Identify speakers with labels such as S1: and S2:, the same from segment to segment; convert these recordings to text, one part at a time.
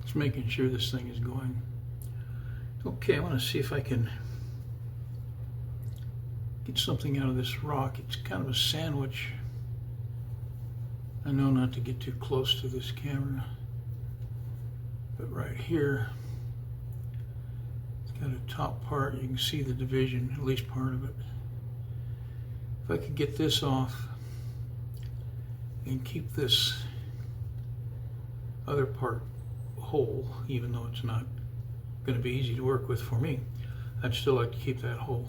S1: Just making sure this thing is going. Okay, I want to see if I can get something out of this rock. It's kind of a sandwich. I know not to get too close to this camera, but right here, it's got a top part. You can see the division, at least part of it. If I could get this off and keep this other part whole, even though it's not going to be easy to work with for me, I'd still like to keep that whole.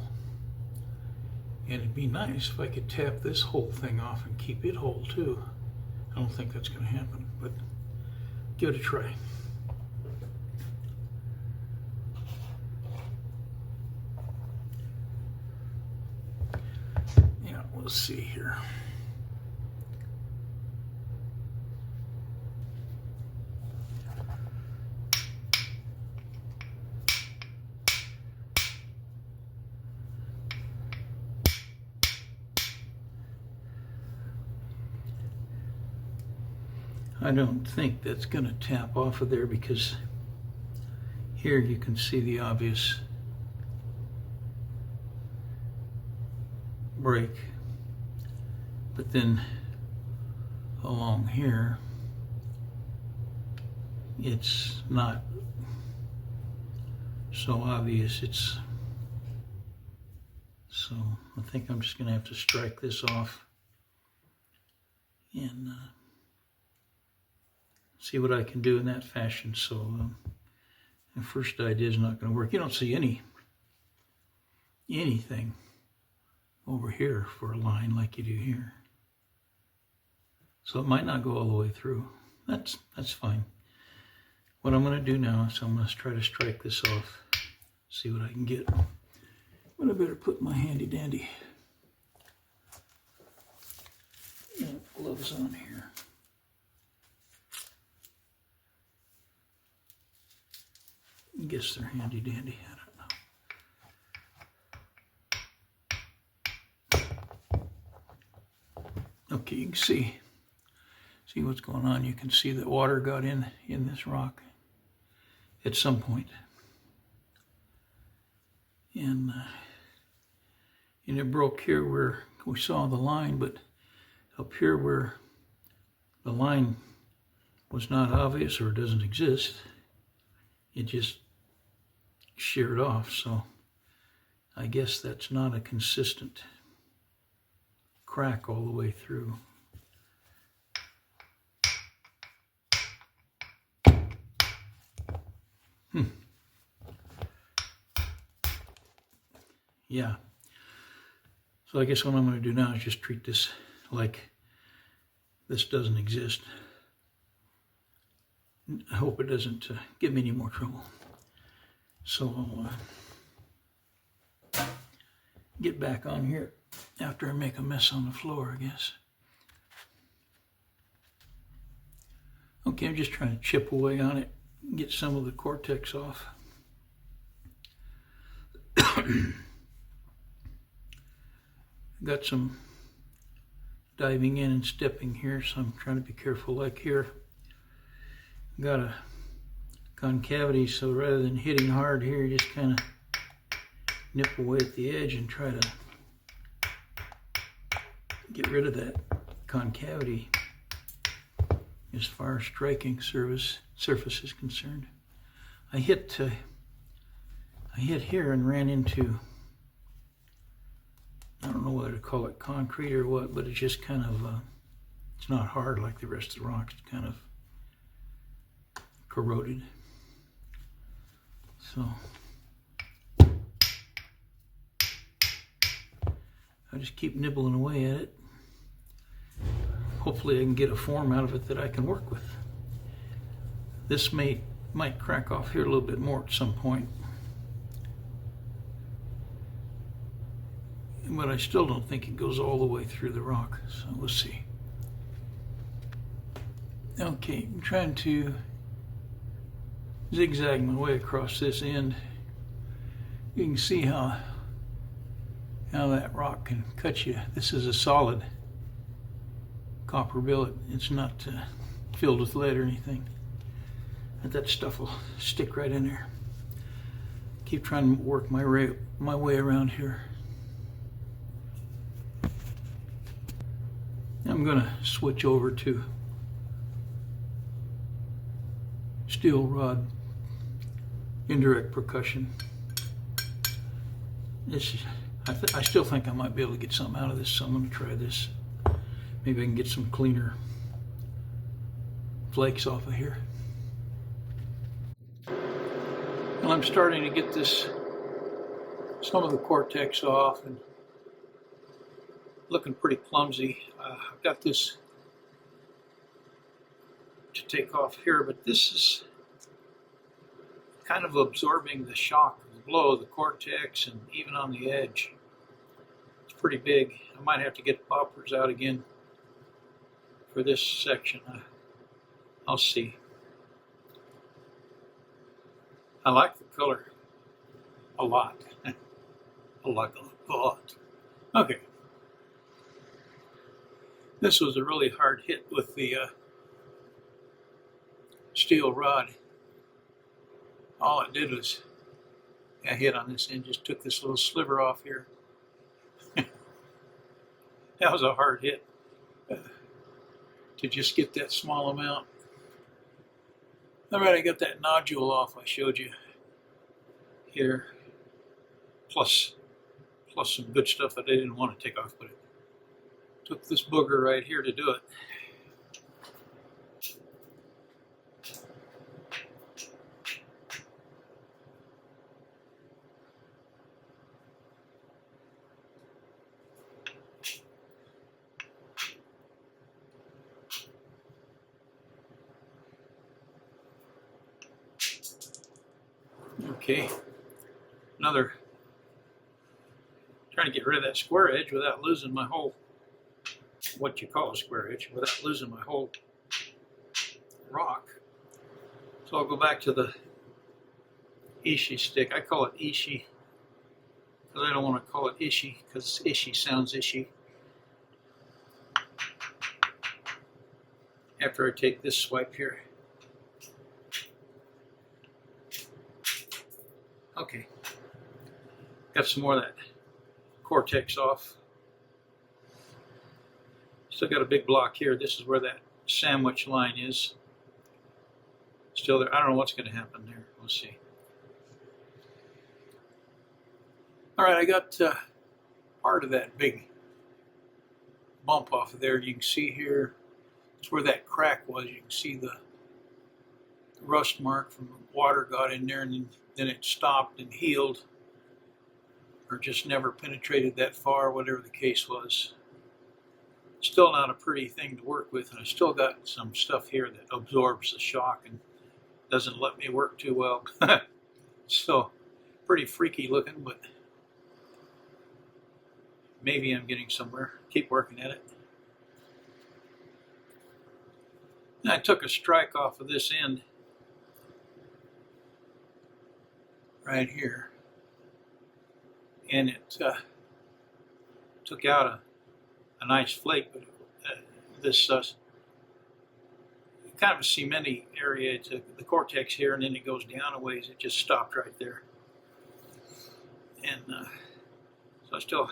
S1: And it'd be nice if I could tap this whole thing off and keep it whole too. I don't think that's going to happen, but give it a try. Yeah, we'll see here. I don't think that's going to tap off of there, because here you can see the obvious break, but then along here it's not so obvious. So I think I'm just going to have to strike this off and see what I can do in that fashion. So the first idea is not going to work. You don't see anything over here for a line like you do here. So it might not go all the way through. That's fine. What I'm going to do now is I'm going to try to strike this off, see what I can get. But I better put my handy dandy gloves on here. I guess they're handy dandy, I don't know. Okay, you can see what's going on. You can see that water got in this rock at some point. And it broke here where we saw the line, but up here where the line was not obvious or doesn't exist, it just sheared off. So I guess that's not a consistent crack all the way through. Yeah. So I guess what I'm going to do now is just treat this like this doesn't exist. I hope it doesn't give me any more trouble. So I'll get back on here after I make a mess on the floor, I guess. Okay, I'm just trying to chip away on it, get some of the cortex off. Got some diving in and stepping here, so I'm trying to be careful. Like here, got a concavity, so rather than hitting hard here, you just kind of nip away at the edge and try to get rid of that concavity as far as striking surface is concerned. I hit here and ran into, I don't know whether to call it concrete or what, but it's just kind of, it's not hard like the rest of the rock. It's kind of corroded. So I just keep nibbling away at it. Hopefully I can get a form out of it that I can work with. This might crack off here a little bit more at some point, but I still don't think it goes all the way through the rock, so we'll see. Okay, I'm trying to zigzag my way across this end. You can see how that rock can cut you. This is a solid copper billet. It's not filled with lead or anything. And that stuff will stick right in there. Keep trying to work my way around here. I'm going to switch over to steel rod indirect percussion. I still think I might be able to get something out of this, so I'm going to try this. Maybe I can get some cleaner flakes off of here. Well, I'm starting to get some of the cortex off and looking pretty clumsy. I've got this to take off here, but this is kind of absorbing the shock of the blow, the cortex, and even on the edge. It's pretty big. I might have to get poppers out again for this section. I'll see. I like the color a lot. I like it a lot. Okay. This was a really hard hit with the steel rod. All it did was I hit on this end, just took this little sliver off here. That was a hard hit to just get that small amount. All right, I got that nodule off I showed you here, plus some good stuff that I didn't want to take off, but it took this booger right here to do it. Okay, another, trying to get rid of that square edge without losing my whole, what you call a square edge, without losing my whole rock. So I'll go back to the Ishi stick. I call it Ishi because I don't want to call it Ishi because Ishi sounds ishy. After I take this swipe here. Okay, got some more of that cortex off. Still got a big block here. This is where that sandwich line is. Still there. I don't know what's going to happen there. We'll see. All right, I got part of that big bump off of there. You can see here, it's where that crack was. You can see the rust mark from the water got in there, and then it stopped and healed, or just never penetrated that far, whatever the case was. Still not a pretty thing to work with, and I still got some stuff here that absorbs the shock and doesn't let me work too well. So, pretty freaky looking, but maybe I'm getting somewhere. Keep working at it. And I took a strike off of this end right here, and it took out a nice flake, but this kind of a cementy area. It's the cortex here, and then it goes down a ways. It just stopped right there, and so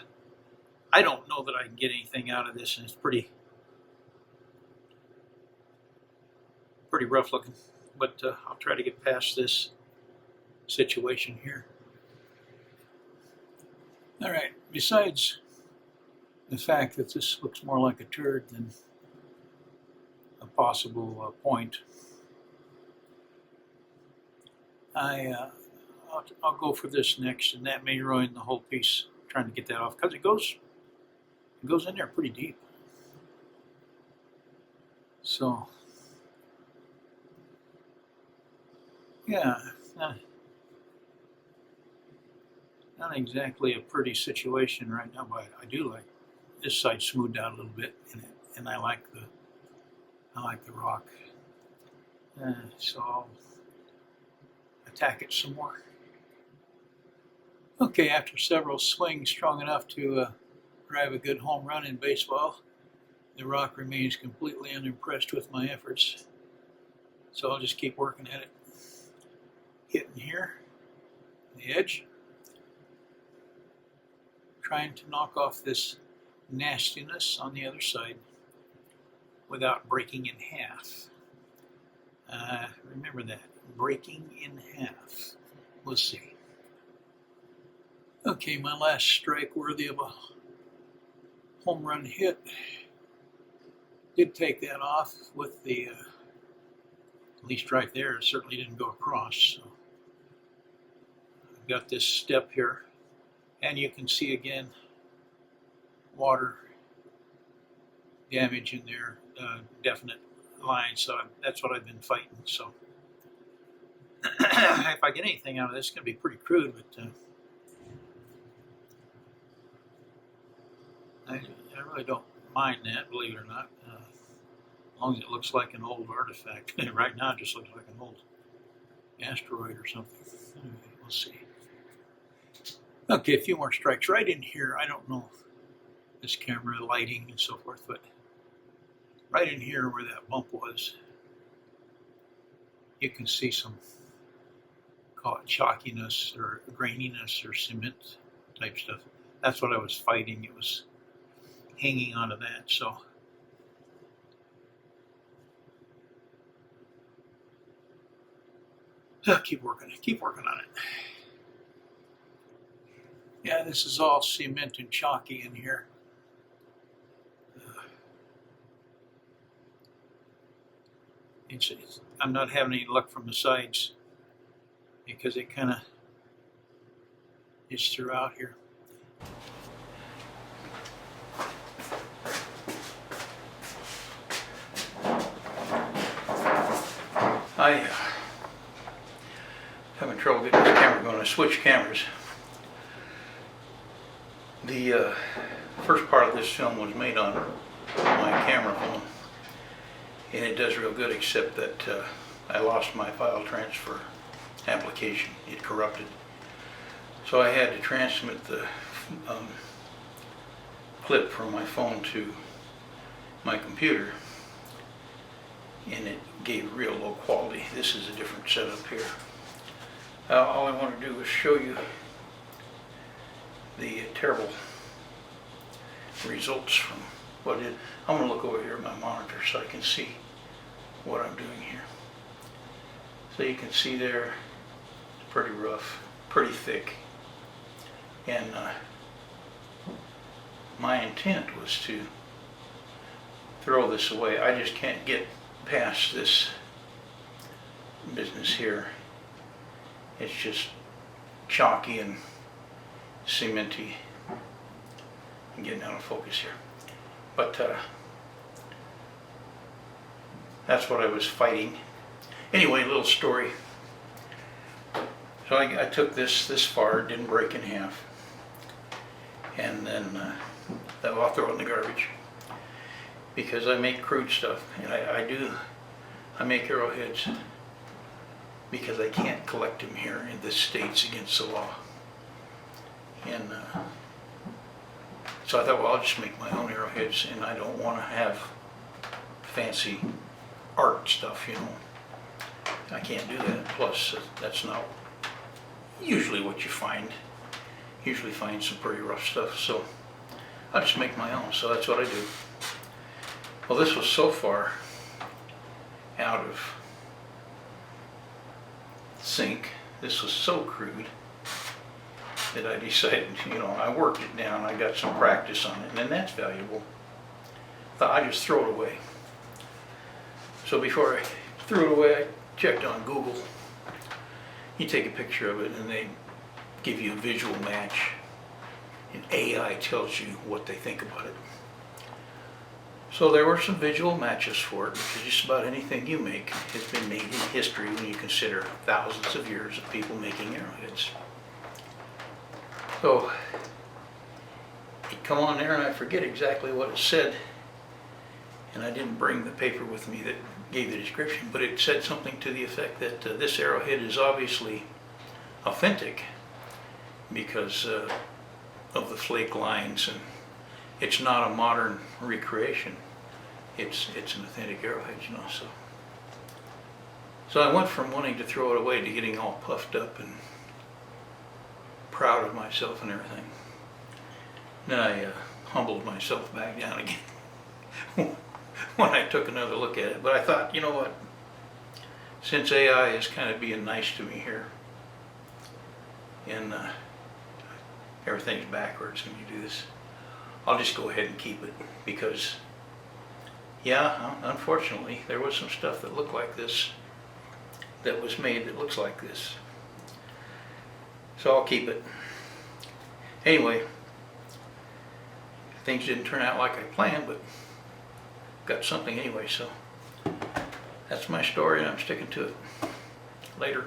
S1: I don't know that I can get anything out of this, and it's pretty rough looking, but I'll try to get past this situation here. All right, besides the fact that this looks more like a turd than a possible point, I'll go for this next, and that may ruin the whole piece, trying to get that off, because it goes in there pretty deep. So yeah, not exactly a pretty situation right now, but I do like this side smoothed out a little bit, and I like the rock. So I'll attack it some more. Okay, after several swings strong enough to drive a good home run in baseball, the rock remains completely unimpressed with my efforts. So I'll just keep working at it. Hitting here, the edge. Trying to knock off this nastiness on the other side without breaking in half. Remember that, breaking in half. We'll see. Okay, my last strike worthy of a home run hit. Did take that off with the, at least right there, it certainly didn't go across. So I've got this step here, and you can see again water damage in there, definite lines. So that's what I've been fighting. So if I get anything out of this, it's going to be pretty crude, but I really don't mind that, believe it or not, as long as it looks like an old artifact. Right now it just looks like an old asteroid or something. Anyway, we'll see. Okay, a few more strikes right in here. I don't know this camera lighting and so forth, but right in here where that bump was, you can see some, call it chalkiness or graininess or cement type stuff. That's what I was fighting. It was hanging onto that. So keep working on it. Yeah, this is all cement and chalky in here. I'm not having any luck from the sides because it kind of is throughout here. I having trouble getting this camera going. I switched cameras. The first part of this film was made on my camera phone, and it does real good, except that I lost my file transfer application. It corrupted. So I had to transmit the clip from my phone to my computer, and it gave real low quality. This is a different setup here. All I want to do is show you the terrible results from what it is. I'm going to look over here at my monitor so I can see what I'm doing here. So you can see there, it's pretty rough, pretty thick, and my intent was to throw this away. I just can't get past this business here. It's just chalky and cementy. I'm getting out of focus here, but that's what I was fighting. Anyway, a little story. So I took this far, it didn't break in half, and then I'll throw it in the garbage because I make crude stuff, and I make arrowheads because I can't collect them here in the States against the law. And so I thought, well, I'll just make my own arrowheads, and I don't want to have fancy art stuff, you know. I can't do that. Plus, that's not usually what you find. Usually find some pretty rough stuff, so I just make my own. So that's what I do. Well, this was so far out of sync. This was so crude that I decided, you know, I worked it down. I got some practice on it, and then that's valuable. Thought I'd just throw it away. So before I threw it away, I checked on Google. You take a picture of it, and they give you a visual match, and AI tells you what they think about it. So there were some visual matches for it, because just about anything you make has been made in history when you consider thousands of years of people making arrowheads. So it come on there, and I forget exactly what it said, and I didn't bring the paper with me that gave the description, but it said something to the effect that this arrowhead is obviously authentic because of the flake lines, and it's not a modern recreation. It's an authentic arrowhead, you know. So So I went from wanting to throw it away to getting all puffed up and proud of myself and everything. Then I humbled myself back down again when I took another look at it. But I thought, you know what? Since AI is kind of being nice to me here, and everything's backwards when you do this, I'll just go ahead and keep it, because yeah, unfortunately there was some stuff that looked like this that was made that looks like this, so I'll keep it. Anyway, things didn't turn out like I planned, but got something anyway, so that's my story and I'm sticking to it. Later.